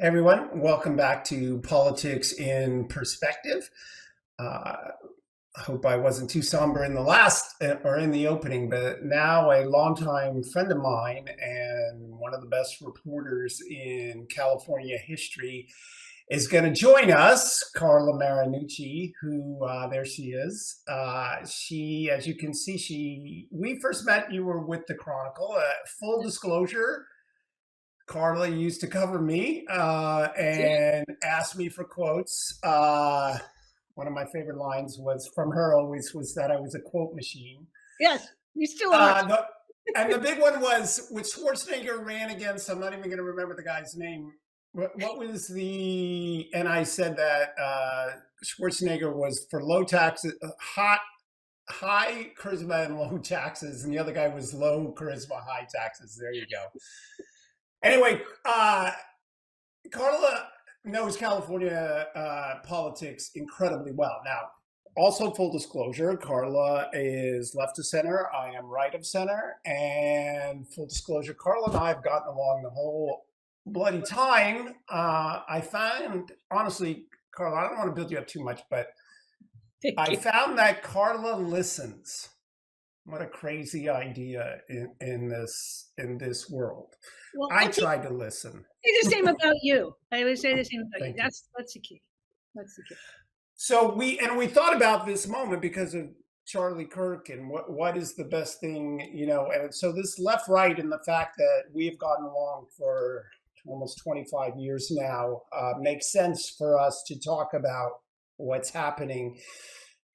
Hey everyone, welcome back to Politics in Perspective. I hope I wasn't too somber in the last or in the opening, but now a longtime friend of mine and one of the best reporters in California history is going to join us, Carla Marinucci, who there she is. As you can see, we first met. You were with the Chronicle. Full disclosure. Carla used to cover me and asked me for quotes. One of my favorite lines was from her always was that I was a quote machine. Yes, you still are. And the big one was with Schwarzenegger ran against, I'm not even going to remember the guy's name. What was and I said that Schwarzenegger was for low taxes, high charisma and low taxes, and the other guy was low charisma, high taxes. There you go. Anyway, Carla knows California politics incredibly well. Now, also full disclosure, Carla is left of center. I am right of center. And full disclosure, Carla and I have gotten along the whole bloody time. I found, honestly, Carla, I don't want to build you up too much, but I found that Carla listens. What a crazy idea in this world. Well, I tried to listen. It's the same about you. I would say the same about you. That's the key. That's the key. So we thought about this moment because of Charlie Kirk and what is the best thing, and so this left right and the fact that we've gotten along for almost 25 years now makes sense for us to talk about what's happening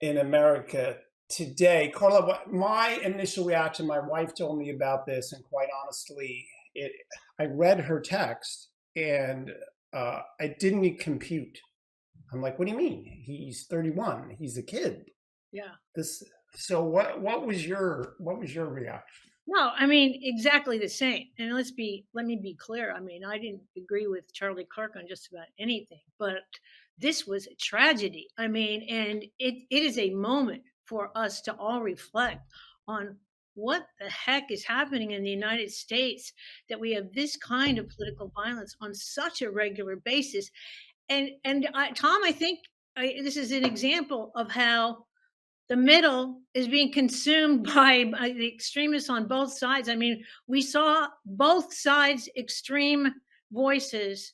in America today. Carla, my initial reaction, my wife told me about this, and quite honestly, I read her text and it didn't compute. I'm like, what do you mean? He's 31. He's a kid. Yeah. So what was your reaction? No, I mean exactly the same. And let me be clear. I mean, I didn't agree with Charlie Kirk on just about anything, but this was a tragedy. I mean, and it is a moment for us to all reflect on what the heck is happening in the United States, that we have this kind of political violence on such a regular basis. And Tom, I think this is an example of how the middle is being consumed by the extremists on both sides. I mean, we saw both sides' extreme voices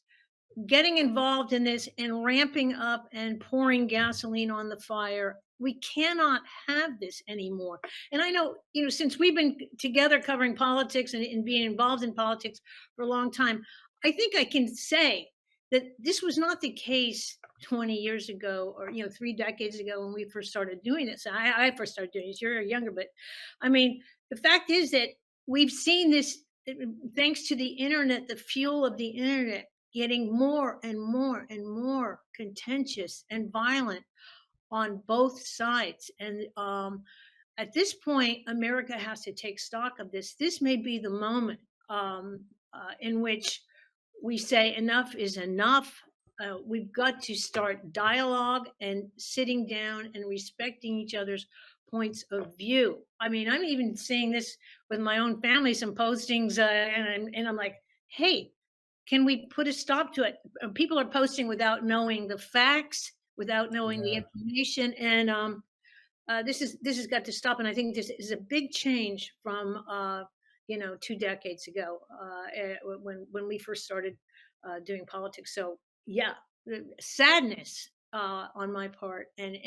getting involved in this and ramping up and pouring gasoline on the fire. We cannot have this anymore. And I know, since we've been together covering politics and being involved in politics for a long time, I think I can say that this was not the case 20 years ago or 3 decades ago when we first started doing this. I first started doing this. You're younger, but I mean, the fact is that we've seen this thanks to the internet, the fuel of the internet, getting more and more and more contentious and violent on both sides. And at this point, America has to take stock of this. This may be the moment in which we say enough is enough. We've got to start dialogue and sitting down and respecting each other's points of view. I mean, I'm even seeing this with my own family, some postings, and I'm like, hey, can we put a stop to it? People are posting without knowing the facts, without knowing the information, and this has got to stop. And I think this is a big change from 2 decades ago when we first started doing politics. So yeah, sadness on my part, and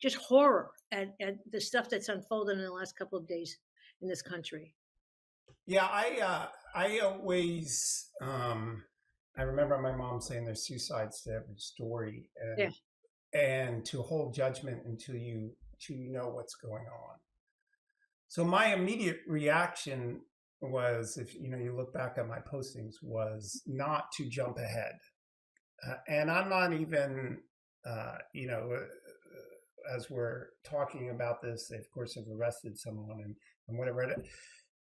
just horror at the stuff that's unfolded in the last couple of days in this country. Yeah, I always I remember my mom saying there's two sides to every story, and to hold judgment until you know what's going on. So my immediate reaction was, if you look back at my postings, was not to jump ahead, and I'm not even as we're talking about this, they of course have arrested someone and whatever.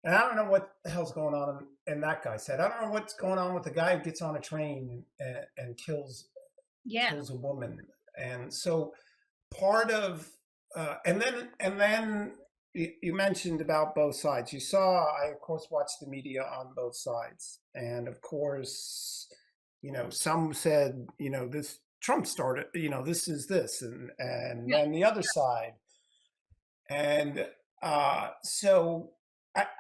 And I don't know what the hell's going on in that guy's head. I don't know what's going on with the guy who gets on a train and kills a woman. And so part of and then you mentioned about both sides. I of course watched the media on both sides, and of course some said, this Trump started, this is this, and Yeah. then the other side. And so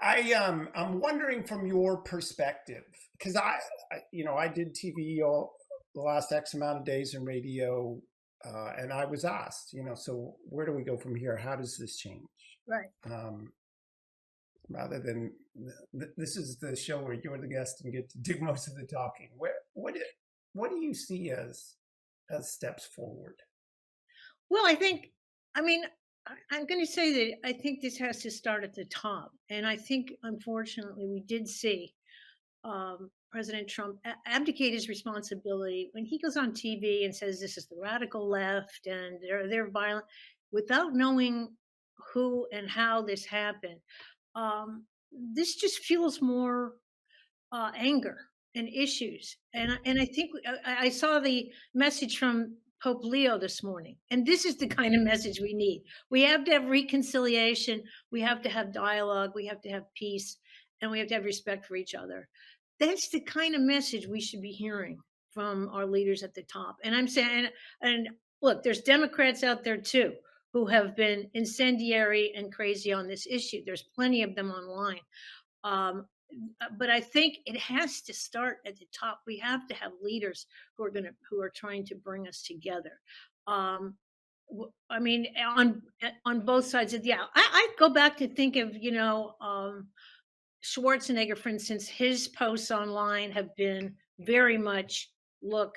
I'm wondering from your perspective, because I did TV all the last X amount of days in radio, and I was asked, so where do we go from here? How does this change? Right. Um, Rather than this is the show where you're the guest and get to do most of the talking. What do you see as steps forward? Well, I mean, I'm going to say that I think this has to start at the top. And I think, unfortunately, we did see President Trump abdicate his responsibility when he goes on TV and says this is the radical left and they're violent without knowing who and how this happened. This just fuels more anger and issues. And I think I saw the message from Pope Leo this morning, and this is the kind of message we need. We have to have reconciliation, we have to have dialogue, we have to have peace, and we have to have respect for each other. That's the kind of message we should be hearing from our leaders at the top. And I'm saying, and look, there's Democrats out there too who have been incendiary and crazy on this issue. There's plenty of them online. Um, but I think it has to start at the top. We have to have leaders who are trying to bring us together. Um, I mean, on both sides of I go back to think of Schwarzenegger, for instance. His posts online have been very much look.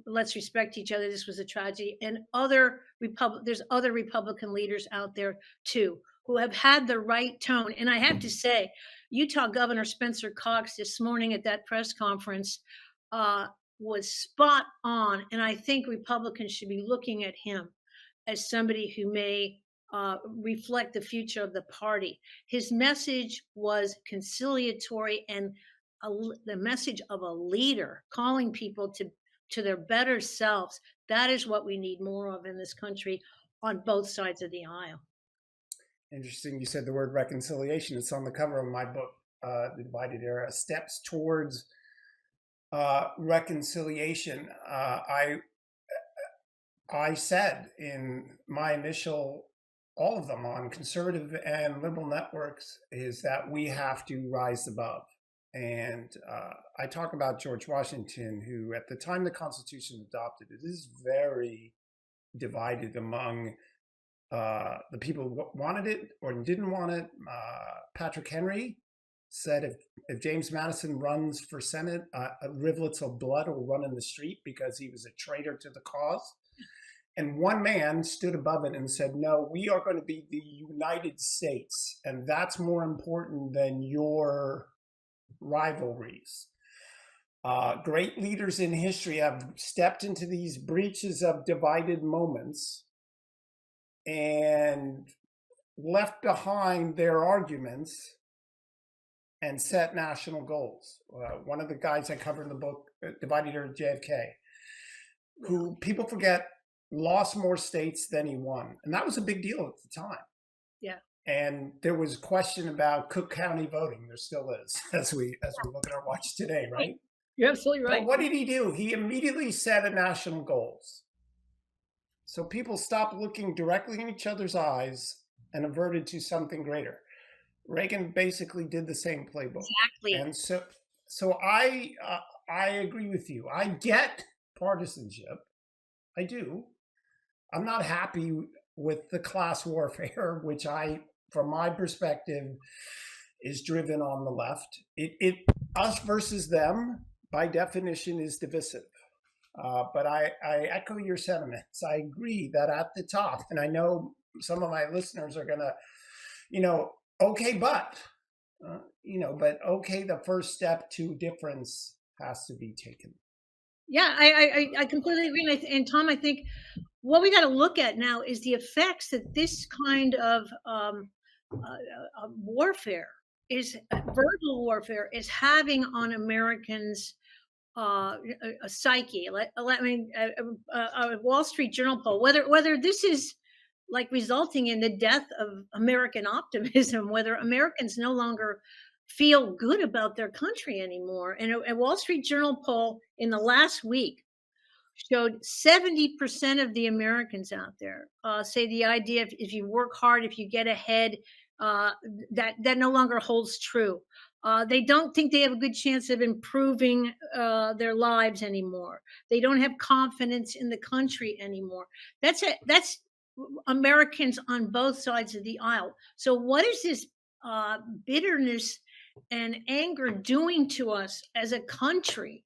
Let's respect each other. This was a tragedy, and there's other Republican leaders out there too who have had the right tone. And I have to say, Utah Governor Spencer Cox this morning at that press conference was spot on. And I think Republicans should be looking at him as somebody who may reflect the future of the party. His message was conciliatory and the message of a leader calling people to their better selves. That is what we need more of in this country on both sides of the aisle. Interesting. You said the word reconciliation. It's on the cover of my book, The Divided Era: Steps Towards Reconciliation. I said in my initial, all of them on conservative and liberal networks, is that we have to rise above. And I talk about George Washington, who at the time the Constitution adopted, it is very divided among the people who wanted it or didn't want it. Patrick Henry said if James Madison runs for Senate, rivulets of blood will run in the street because he was a traitor to the cause. And one man stood above it and said, no, we are going to be the United States. And that's more important than your rivalries. Great leaders in history have stepped into these breaches of divided moments and left behind their arguments and set national goals. One of the guys I cover in the book, Divided Era, JFK, who people forget lost more states than he won. And that was a big deal at the time. Yeah. And there was a question about Cook County voting. There still is, as we look at our watch today, right? You're absolutely right. But what did he do? He immediately set a national goals. So people stopped looking directly in each other's eyes and averted to something greater. Reagan basically did the same playbook. Exactly. And so I agree with you. I get partisanship. I do. I'm not happy with the class warfare, which from my perspective, is driven on the left. It us versus them, by definition, is divisive. But I echo your sentiments. I agree that at the top, and I know some of my listeners are going to, okay, but the first step to difference has to be taken. Yeah, I completely agree. And Tom, I think what we got to look at now is the effects that this kind of warfare verbal warfare is having on Americans' a psyche. A Wall Street Journal poll, whether this is like resulting in the death of American optimism, whether Americans no longer feel good about their country anymore. And a Wall Street Journal poll in the last week showed 70% of the Americans out there say the idea if you work hard, if you get ahead, that no longer holds true. They don't think they have a good chance of improving their lives anymore. They don't have confidence in the country anymore. That's Americans on both sides of the aisle. So what is this bitterness and anger doing to us as a country?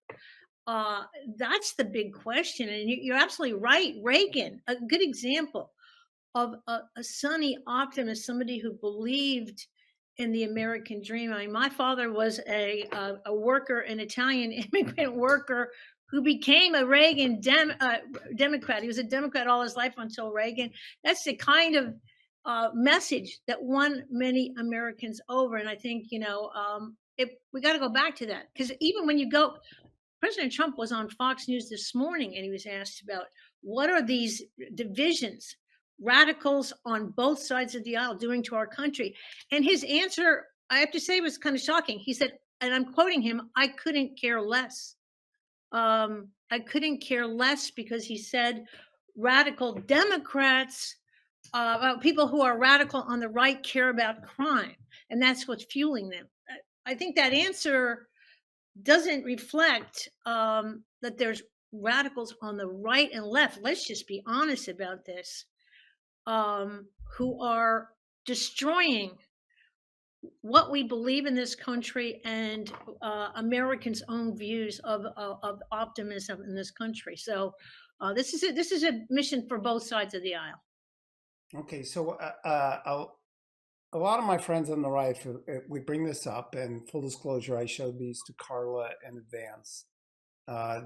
Uh, that's the big question. And you're absolutely right. Reagan, a good example of a sunny optimist, somebody who believed in the American dream. I mean, my father was a worker, an Italian immigrant worker who became a Democrat. He was a Democrat all his life until Reagan. That's the kind of message that won many Americans over. And I think, we got to go back to that because even when you go, President Trump was on Fox News this morning and he was asked about what are these divisions, radicals on both sides of the aisle doing to our country? And his answer, I have to say, was kind of shocking. He said, and I'm quoting him, I couldn't care less. I couldn't care less because he said radical Democrats, people who are radical on the right care about crime, and that's what's fueling them. I think that answer doesn't reflect that there's radicals on the right and left. Let's just be honest about this, who are destroying what we believe in this country and Americans' own views of optimism in this country. So this is a mission for both sides of the aisle. Okay, so a lot of my friends on the right, we bring this up, and full disclosure, I showed these to Carla in advance.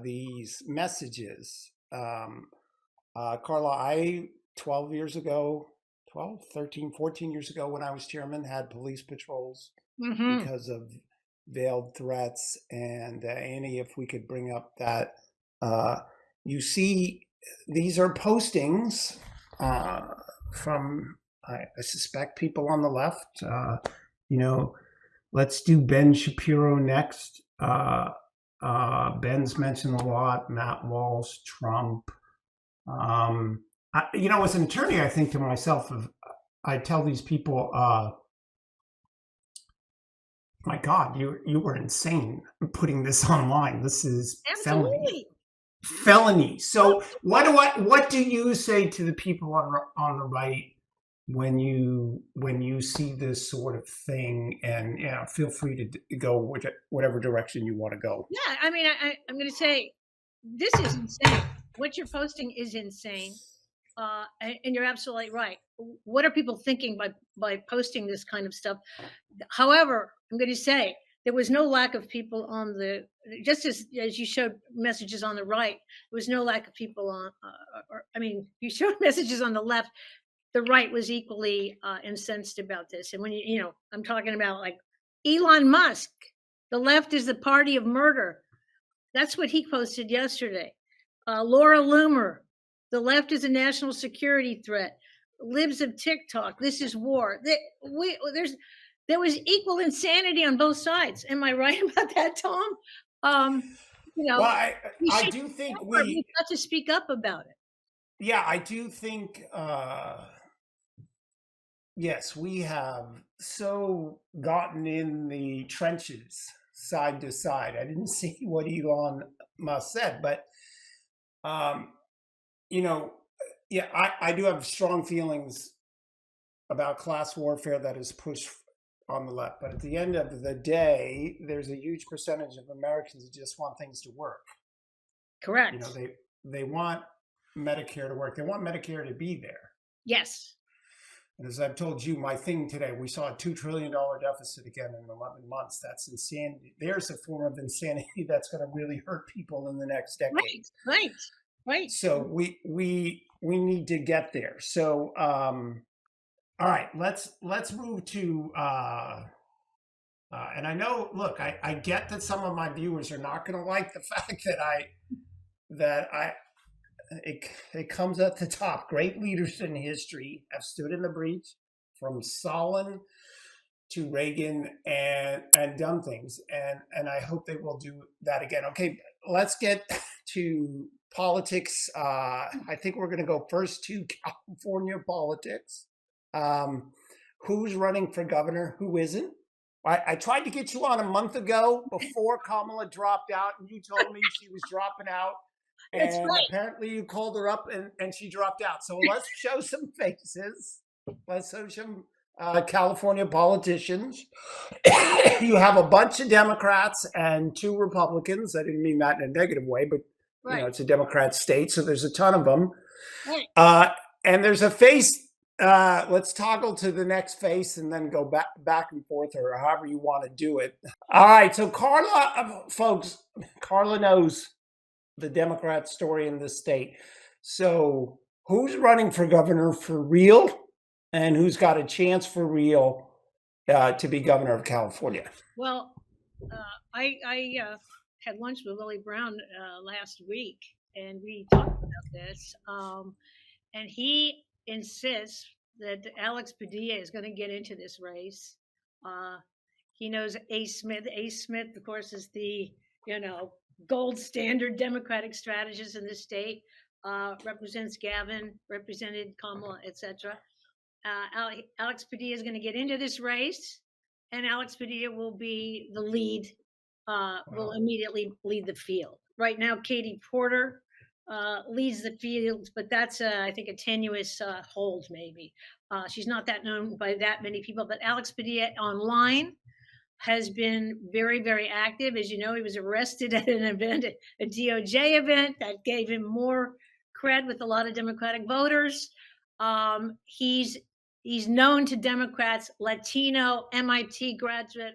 These messages. Carla, I 12 years ago, 12, 13, 14 years ago, when I was chairman, had police patrols Hmm. because of veiled threats. And Annie, if we could bring up that, you see, these are postings from, I suspect, people on the left. Let's do Ben Shapiro next. Ben's mentioned a lot, Matt Walsh, Trump. As an attorney, I think to myself, I tell these people, my God, you were insane putting this online. This is felony. Absolutely. Felony. So what do you say to the people on the right when you see this sort of thing? And feel free to go whatever direction you want to go. Yeah, I mean, I'm going to say this is insane. What you're posting is insane, and you're absolutely right. What are people thinking by posting this kind of stuff? However, I'm going to say there was no lack of people on the just as you showed messages on the right. There was no lack of people on, I mean, you showed messages on the left. The right was equally incensed about this. And when I'm talking about like Elon Musk. The left is the party of murder. That's what he posted yesterday. Laura Loomer, the left is a national security threat. Libs of TikTok, this is war. There was equal insanity on both sides. Am I right about that, Tom? You Well, know, we I should. do think We've got to speak up about it. yeah, I do think, yes, we have so gotten in the trenches side to side. I didn't see what Elon Musk said, but, um, you know, yeah, I do have strong feelings about class warfare that is pushed on the left. But at the end of the day, there's a huge percentage of Americans who just want things to work. You know, Correct. they want Medicare to work. They want Medicare to be there. Yes. And as I've told you, my thing today, we saw a $2 trillion deficit again in 11 months. That's insanity. There's a form of insanity that's going to really hurt people in the next decade. Right. Right. Right. So we need to get there. So all right, let's move to and I know, look, I get that some of my viewers are not going to like the fact that I it comes at the top. Great leaders in history have stood in the breach, from Stalin to Reagan and done things, and I hope they will do that again. Okay, let's get to politics. I think we're going to go first to California politics. Um, who's running for governor? Who isn't? I tried to get you on a month ago before Kamala dropped out, and you told me she was dropping out. That's And right. apparently you called her up and she dropped out. So let's show some faces. Let's show some California politicians. You have a bunch of Democrats and 2 Republicans. I didn't mean that in a negative way, but you know Right. it's a Democrat state, so there's a ton of them. Right. And there's a face. Let's toggle to the next face and then go back and forth, or however you want to do it. All right. So Carla, folks, Carla knows the Democrat story in this state. So who's running for governor for real, and who's got a chance for real to be governor of California? Well, I had lunch with Willie Brown last week, and we talked about this. And he insists that Alex Padilla is going to get into this race. Uh, he knows A. Smith. A. Smith, of course, is the gold standard Democratic strategist in the state. Represents Gavin, represented Kamala, etc. Alex Padilla is going to get into this race, and Alex Padilla will be the lead. Will immediately lead the field. Right now, Katie Porter leads the field, but that's I think a tenuous hold. Maybe she's not that known by that many people. But Alex Padilla online has been very, very active. As you know, he was arrested at an event, a DOJ event, that gave him more cred with a lot of Democratic voters. He's known to Democrats, Latino, MIT graduate.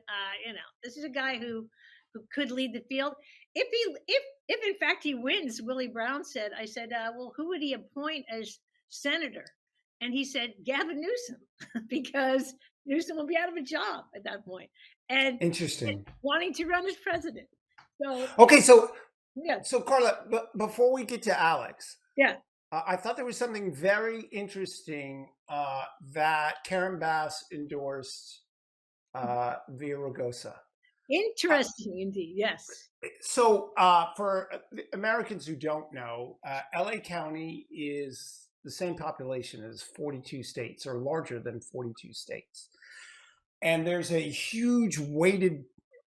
This is a guy who could lead the field. If in fact he wins, Willie Brown said, I said, well, who would he appoint as senator? And he said, Gavin Newsom, because Newsom will be out of a job at that point. And Interesting. wanting to run as president. So okay, so yeah, so Carla, before we get to Alex, yeah, I thought there was something very interesting that Karen Bass endorsed Villaraigosa. interesting indeed. Yes. So, for Americans who don't know, LA County is the same population as 42 states, or larger than 42 states. And there's a huge weighted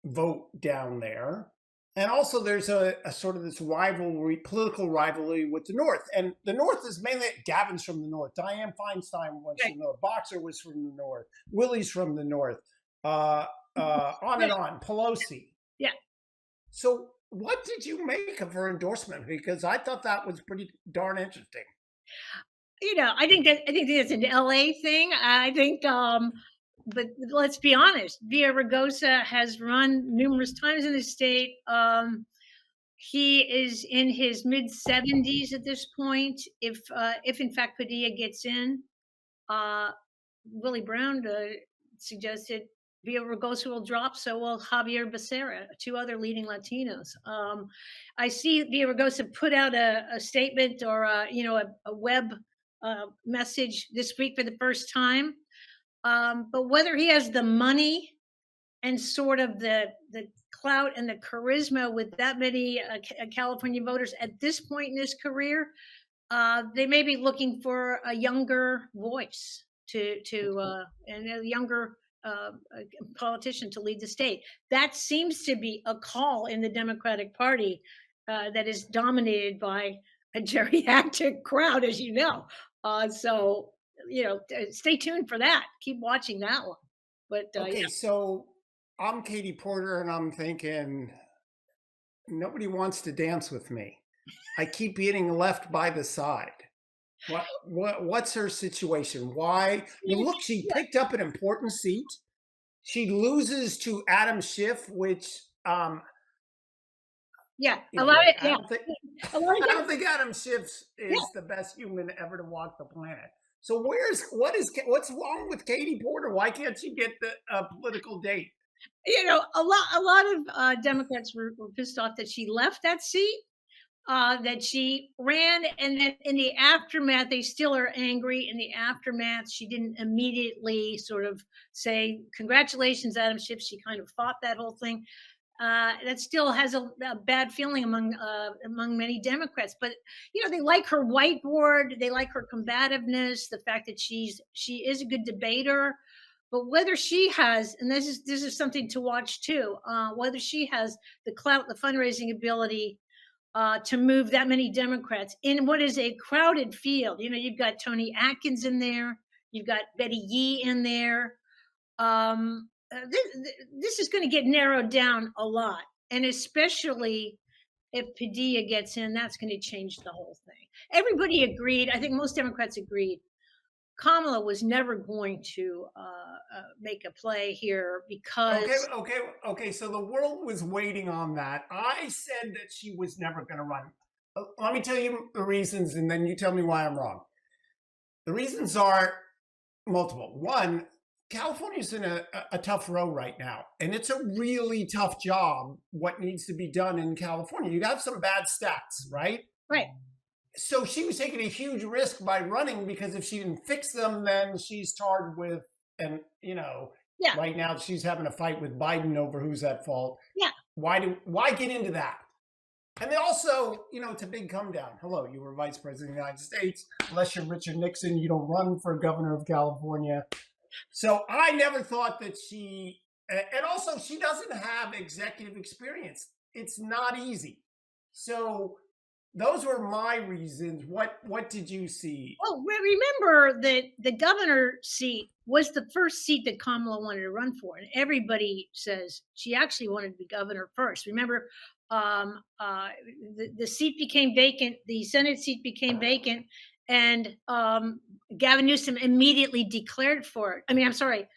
vote down there. And also, there's a sort of this political rivalry with the North. And the North is mainly Gavin's from the North. Dianne Feinstein was Right. from the North. Boxer was from the North. Willie's from the North. On and on. Pelosi. Yeah. So, what did you make of her endorsement? Because I thought that was pretty darn interesting. I think that's an LA thing. I think, but let's be honest, Villaraigosa has run numerous times in the state. He is in his mid-70s at this point. If in fact Padilla gets in, Willie Brown suggested Villaraigosa will drop, so will Javier Becerra, 2 other leading Latinos. I see Villaraigosa put out a statement, or a web message this week for the first time. But whether he has the money and sort of the clout and the charisma with that many California voters at this point in his career, they may be looking for a younger voice and a younger politician to lead the state. That seems to be a call in the Democratic Party that is dominated by a geriatric crowd, as you know. So stay tuned for that. Keep watching that one. But Okay, so I'm Katie Porter, and I'm thinking nobody wants to dance with me. I keep getting left by the side. What's her situation? Why? Look, she picked up an important seat. She loses to Adam Schiff, which yeah, you a know, lot like, of yeah, a lot I of don't think Adam Schiff is the best human ever to walk the planet. So what's wrong with Katie Porter? Why can't she get the political date? a lot of Democrats were pissed off that she left that seat. that she ran, and then in the aftermath, they still are angry. In the aftermath, she didn't immediately sort of say, "Congratulations, Adam Schiff." She kind of fought that whole thing. That still has a bad feeling among many Democrats. But they like her whiteboard, they like her combativeness, the fact that she is a good debater. But whether she has, and this is something to watch too, whether she has the clout, the fundraising ability to move that many Democrats in what is a crowded field. You've got Tony Atkins in there, you've got Betty Yee in there. This is going to get narrowed down a lot, and especially if Padilla gets in, that's going to change the whole thing. Everybody agreed. I think most Democrats agreed. Kamala was never going to make a play here because Okay. So the world was waiting on that. I said that she was never going to run. Let me tell you the reasons, and then you tell me why I'm wrong. The reasons are multiple. One, California's in a tough row right now, and it's a really tough job. What needs to be done in California? You have some bad stats, right? Right. So she was taking a huge risk by running, because if she didn't fix them, then she's tarred with, and Yeah. right now she's having a fight with Biden over who's at fault. Yeah. Why get into that? And they also, it's a big come down. Hello, you were vice president of the United States. Unless you're Richard Nixon, you don't run for governor of California. So I never thought that she, and also she doesn't have executive experience. It's not easy. So those were my reasons. What did you see? Well, remember that the governor seat was the first seat that Kamala wanted to run for, and everybody says she actually wanted to be governor first. Remember, the seat became vacant, the Senate seat became vacant, and Gavin Newsom immediately declared for it. I mean, I'm sorry,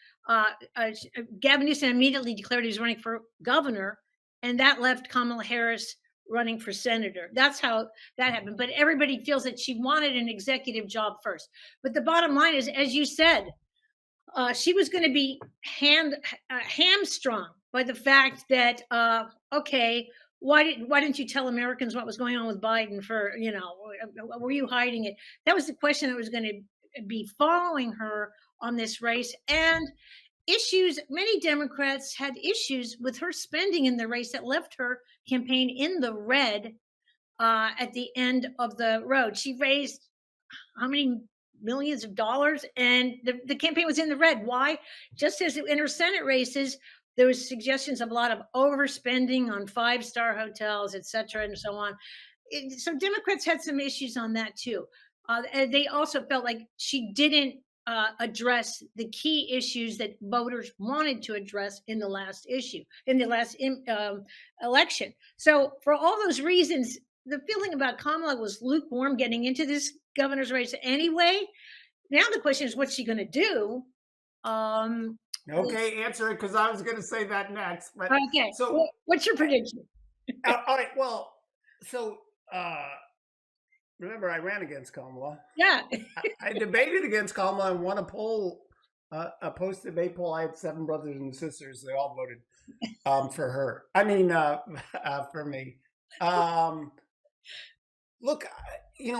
Gavin Newsom immediately declared he was running for governor, and that left Kamala Harris running for senator. That's how that happened. But everybody feels that she wanted an executive job first. But the bottom line is, as you said, she was going to be hamstrung by the fact that okay, why didn't you tell Americans what was going on with Biden? Were you hiding it? That was the question that was going to be following her on this race. And many Democrats had issues with her spending in the race that left her campaign in the red at the end of the road. She raised how many millions of dollars, and the campaign was in the red. Why? Just as in her Senate races, there was suggestions of a lot of overspending on five-star hotels, et cetera, and so on. So Democrats had some issues on that too. And they also felt like she didn't address the key issues that voters wanted to address in the last election. So for all those reasons, the feeling about Kamala was lukewarm getting into this governor's race anyway. Now the question is, what's she going to do? Okay, answer it, because I was going to say that next. But okay, so what's your prediction? all right. Well, so remember, I ran against Kamala. Yeah. I debated against Kamala and won a poll, a post-debate poll. I had 7 brothers and sisters. They all voted for her. I mean, for me. Look,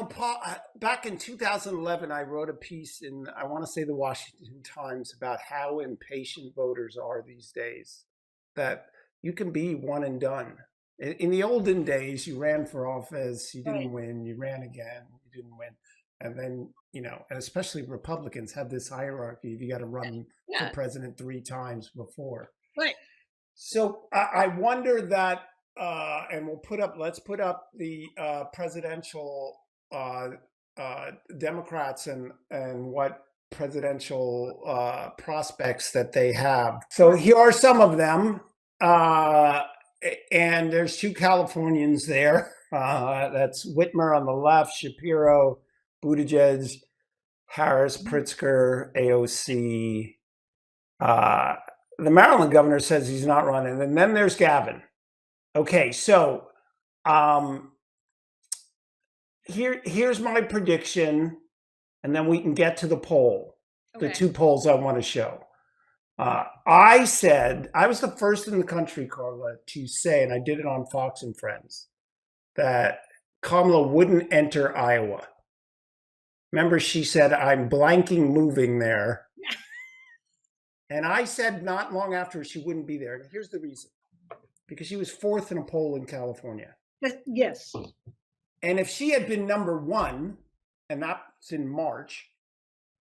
Paul, back in 2011, I wrote a piece in, I want to say, the Washington Times about how impatient voters are these days, that you can be one and done. In the olden days, you ran for office, you didn't win, you ran again, you didn't win. And then, and especially Republicans have this hierarchy. You got to run for president 3 times before. Right. So I wonder that, and let's put up the presidential Democrats and what presidential prospects that they have. So here are some of them. And there's 2 Californians there. That's Whitmer on the left, Shapiro, Buttigieg, Harris, Pritzker, AOC. The Maryland governor says he's not running. And then there's Gavin. Okay, so here's my prediction, and then we can get to the poll, the 2 polls I want to show. I said, I was the first in the country, Carla, to say, and I did it on Fox and Friends, that Kamala wouldn't enter Iowa. Remember, she said, I'm blanking moving there. And I said not long after she wouldn't be there. Here's the reason. Because she was fourth in a poll in California. Yes. And if she had been number one, and that's in March,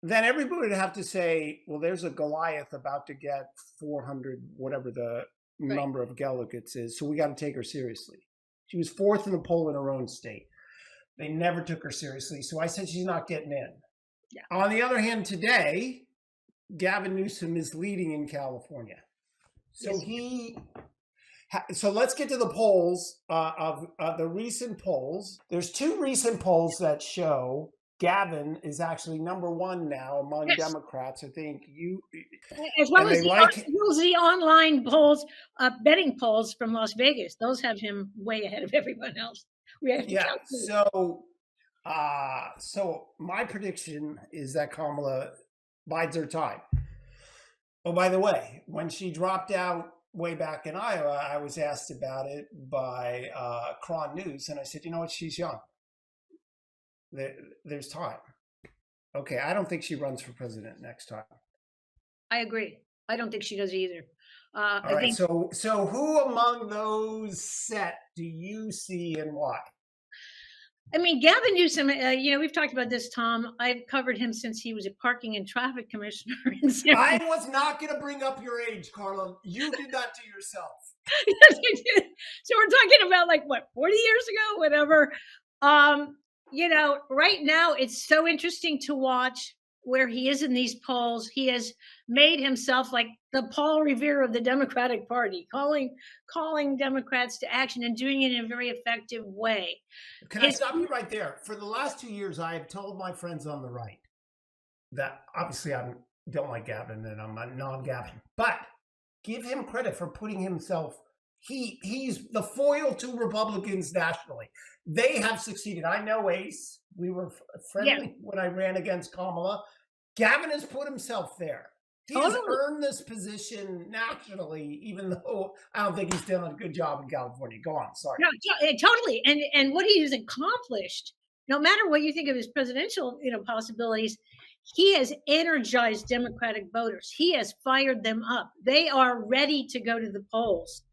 then everybody would have to say, well, there's a Goliath about to get 400, whatever the number of delegates is. So we got to take her seriously. She was fourth in the poll in her own state. They never took her seriously. So I said she's not getting in. Yeah. On the other hand, today, Gavin Newsom is leading in California. So so let's get to the polls of the recent polls. There's two recent polls that show Gavin is actually number one now among Democrats. I think as well as the online polls, betting polls from Las Vegas. Those have him way ahead of everyone else. Yeah. So my prediction is that Kamala bides her time. Oh, by the way, when she dropped out way back in Iowa, I was asked about it by Cron News, and I said, you know what, she's young. There's time. Okay, I don't think she runs for president next time. I agree. I don't think she does either. All right, so who among those set do you see and why? I mean, Gavin Newsom, we've talked about this, Tom. I've covered him since he was a parking and traffic commissioner. I was not going to bring up your age, Carla. You did that to yourself. So we're talking about 40 years ago, whatever. Right now it's so interesting to watch where he is in these polls. He has made himself like the Paul Revere of the Democratic Party, calling Democrats to action and doing it in a very effective way. Can I stop you right there? For the last 2 years, I have told my friends on the right that obviously I don't like Gavin and I'm a non-Gavin, but give him credit for putting himself. He's the foil to Republicans nationally. They have succeeded. I know Ace. We were friendly when I ran against Kamala. Gavin has put himself there. He has earned this position nationally, even though I don't think he's done a good job in California. Go on, sorry. No, totally. And what he has accomplished, no matter what you think of his presidential, possibilities, he has energized Democratic voters. He has fired them up. They are ready to go to the polls,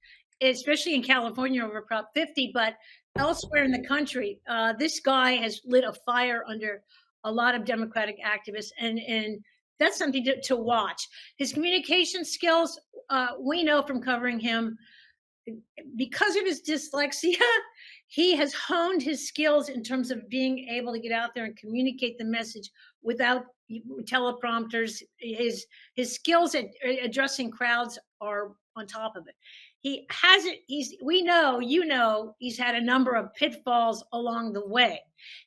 especially in California over Prop 50, but elsewhere in the country, this guy has lit a fire under a lot of Democratic activists, and that's something to watch. His communication skills, we know from covering him, because of his dyslexia, he has honed his skills in terms of being able to get out there and communicate the message without teleprompters. His skills at addressing crowds are on top of it. He hasn't, we know, he's had a number of pitfalls along the way.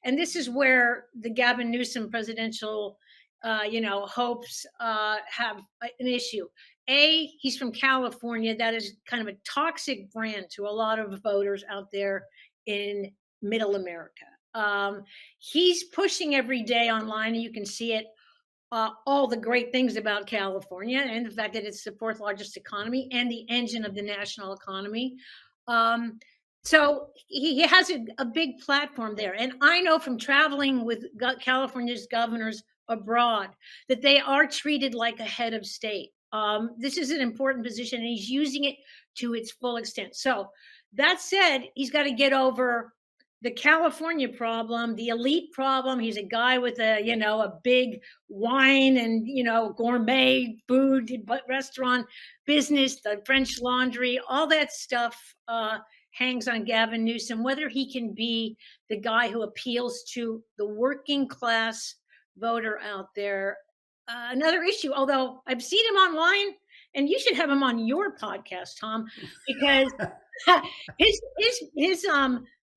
And this is where the Gavin Newsom presidential, hopes have an issue. He's from California. That is kind of a toxic brand to a lot of voters out there in middle America. He's pushing every day online, and you can see it, all the great things about California and the fact that it's the fourth largest economy and the engine of the national economy. So he has a big platform there. And I know from traveling with California's governors abroad that they are treated like a head of state. This is an important position, and he's using it to its full extent. So that said, he's got to get over the California problem, the elite problem. He's a guy with a big wine and, gourmet food restaurant business, the French Laundry, all that stuff hangs on Gavin Newsom. Whether he can be the guy who appeals to the working class voter out there, another issue. Although I've seen him online, and you should have him on your podcast, Tom, because his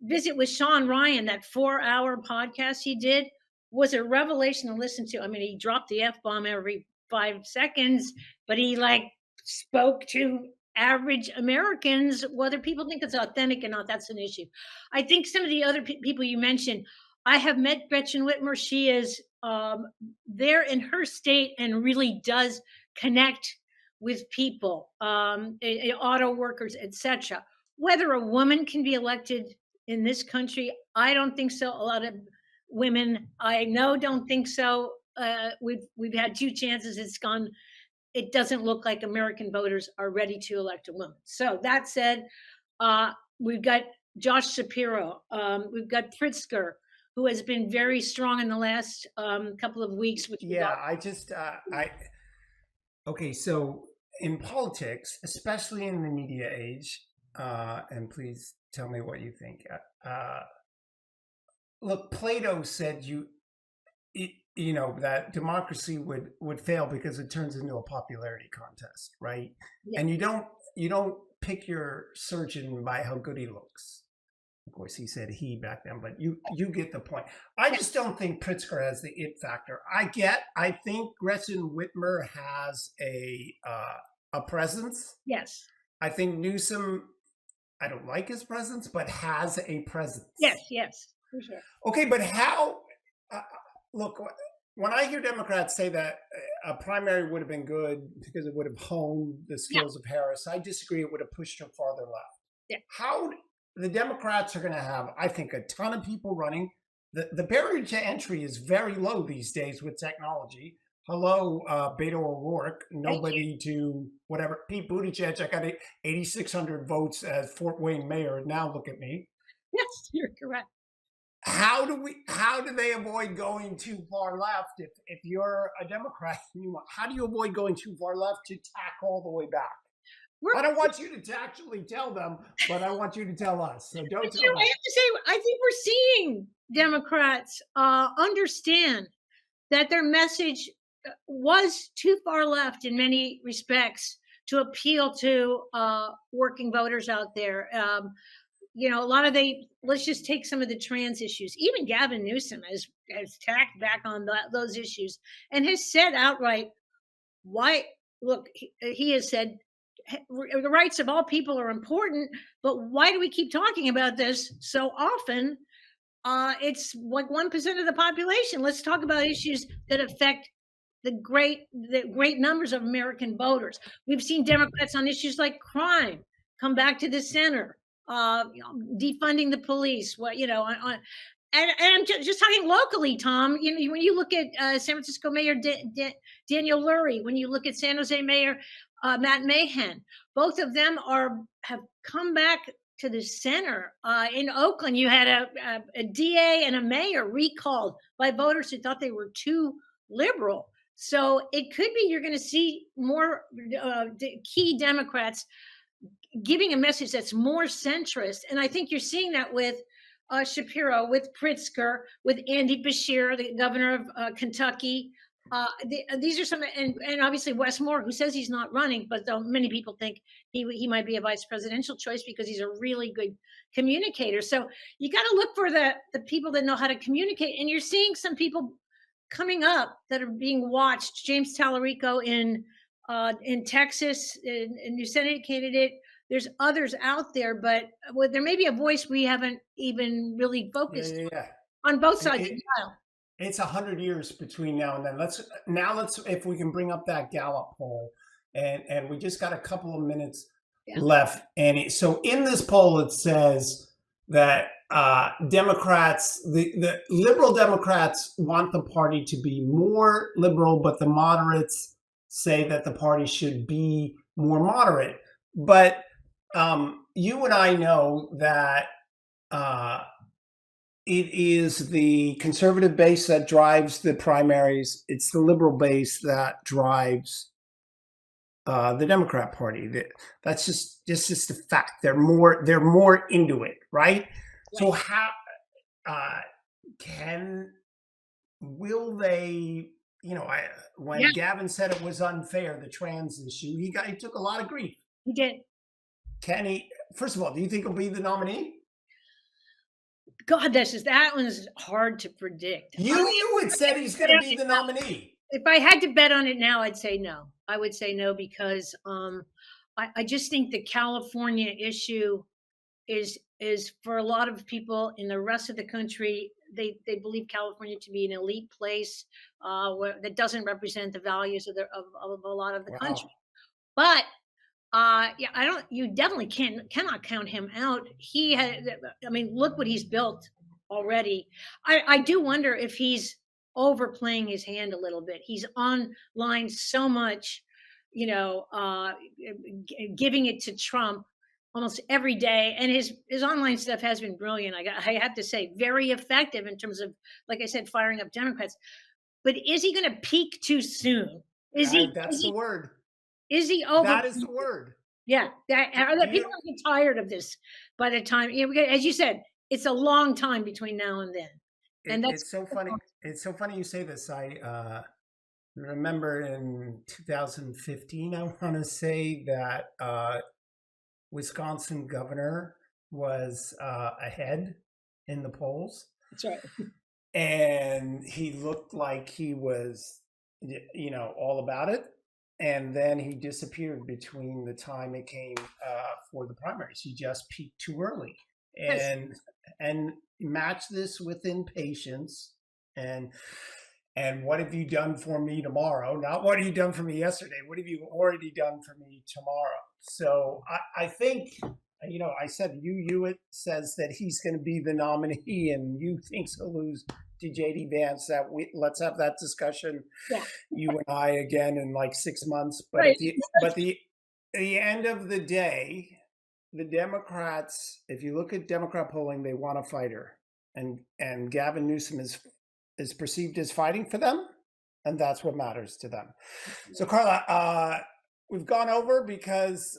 visit with Sean Ryan, that 4-hour podcast he did, was a revelation to listen to. I mean, he dropped the F-bomb every 5 seconds, but he spoke to average Americans. Whether people think it's authentic or not, that's an issue. I think some of the other people you mentioned, I have met Gretchen Whitmer. She is there in her state and really does connect with people, auto workers, etc. Whether a woman can be elected in this country? I don't think so. A lot of women I know don't think so. We've had two chances. It's gone. It doesn't look like American voters are ready to elect a woman. So that said, we've got Josh Shapiro. We've got Pritzker, who has been very strong in the last couple of weeks. With Yeah, I just okay. So in politics, especially in the media age, and please tell me what you think. Look, Plato said you know that democracy would fail because it turns into a popularity contest, right? yeah, And you don't pick your surgeon by how good he looks. Of course, he said he back then, but you get the point. I yeah, just don't think Pritzker has the it factor. I think Gretchen Whitmer has a presence. yes, I think Newsom, I don't like his presence, but has a presence. yes, yes, for sure. Okay, but how? Uh, look, when I hear Democrats say that a primary would have been good because it would have honed the Yeah, skills of Harris, I disagree. It would have pushed her farther left. yeah, How the Democrats are going to have, I think, a ton of people running. The barrier to entry is very low these days with technology. Hello, Beto O'Rourke. thank you. Nobody to whatever. Pete Buttigieg, I got 8,600 votes as Fort Wayne mayor. Now look at me. Yes, you're correct. How do they avoid going too far left if you're a Democrat? How do you avoid going too far left to tack all the way back? We're, I don't want you to actually tell them, but I want you to tell us. So don't but, you tell know, I them. have to say, I think we're seeing Democrats understand that their message was too far left in many respects to appeal to working voters out there. You know, a lot of let's just take some of the trans issues. Even Gavin Newsom has tacked back on those issues and has said outright, why, look, he has said the rights of all people are important, but why do we keep talking about this so often? It's like 1% of the population. Let's talk about issues that affect the great numbers of American voters. We've seen Democrats on issues like crime come back to the center, you know, defunding the police. What, you know, and I'm just talking locally, Tom. You know, when you look at San Francisco Mayor Daniel Lurie, when you look at San Jose Mayor Matt Mahan, both of them have come back to the center. In Oakland, you had a DA and a mayor recalled by voters who thought they were too liberal. So it could be you're going to see more key Democrats giving a message that's more centrist. And I think you're seeing that with Shapiro, with Pritzker, with Andy Bashir, the governor of Kentucky. These are some, and obviously Wes Moore, who says he's not running, but many people think he might be a vice presidential choice because he's a really good communicator. So you got to look for the people that know how to communicate, and you're seeing some people coming up that are being watched. James Tallarico in Texas, a new Senate candidate. There's others out there, but there may be a voice we haven't even really Yeah, focused yeah, yeah. on both sides of It, the aisle. it's 100 years between now and then. Let's if we can bring up that Gallup poll, and we just got a couple of minutes Yeah. left. And so in this poll, it says that Democrats, the liberal Democrats, want the party to be more liberal, but the moderates say that the party should be more moderate. But you and I know that it is the conservative base that drives the primaries. It's the liberal base that drives the Democrat Party. That's just a fact. They're more into it, right? So how will they? You know, when Yeah, Gavin said it was unfair, the trans issue, he took a lot of grief. he did. Can he? First of all, do you think he'll be the nominee? God, that one's hard to predict. You had said he's going to be the nominee. If I had to bet on it now, I'd say no. I would say no because I just think the California issue is for a lot of people in the rest of the country. They believe California to be an elite place that doesn't represent the values of a lot of the Wow. country. But Yeah, I don't. You definitely cannot count him out. He had. I mean, look what he's built already. I do wonder if he's overplaying his hand a little bit. He's online so much, you know, giving it to Trump almost every day, and his online stuff has been brilliant. I have to say, very effective in terms of, like I said, firing up Democrats. But is he going to peak too soon? Is he? That's the word. Is he over? That is the word. Yeah, that are Do that people you? are get tired of this by the time, as you said, it's a long time between now and then, and that's It's so funny. It's so funny you say this. I remember in 2015, I want to say that Wisconsin governor was ahead in the polls, that's right. and he looked like he was, all about it. And then he disappeared between the time it came for the primaries. He just peaked too early, Yes, and match this with impatience and what have you done for me tomorrow? Not what have you done for me yesterday. What have you already done for me tomorrow? So I think, I said Hewitt says that he's going to be the nominee, and you think he'll lose to JD Vance. Let's have that discussion, yeah, you and I, again in like 6 months. But right. the end of the day, the Democrats, if you look at Democrat polling, they want a fighter, and Gavin Newsom is perceived as fighting for them, and that's what matters to them. So, Carla, we've gone over because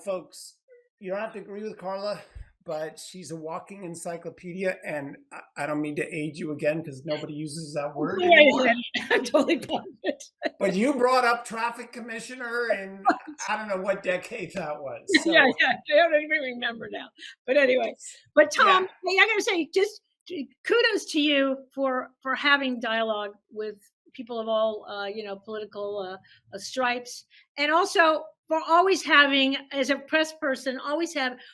folks, you don't have to agree with Carla, but she's a walking encyclopedia, and I don't mean to age you again because nobody uses that word anymore. I'm totally positive. But you brought up traffic commissioner, and I don't know what decade that was. Yeah, So, yeah, I don't even remember now. But anyway, but Tom, yeah. hey, I gotta say, just kudos to you for having dialogue with people of all political stripes, and also for always having, as a press person,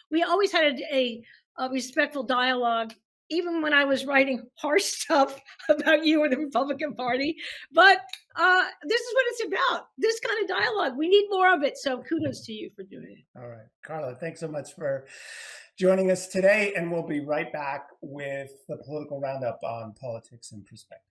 we always had a respectful dialogue. Even when I was writing harsh stuff about you or the Republican Party, but this is what it's about. This kind of dialogue, we need more of it. So kudos to you for doing it. All right, Carla, thanks so much for joining us today, and we'll be right back with the political roundup on politics and perspective.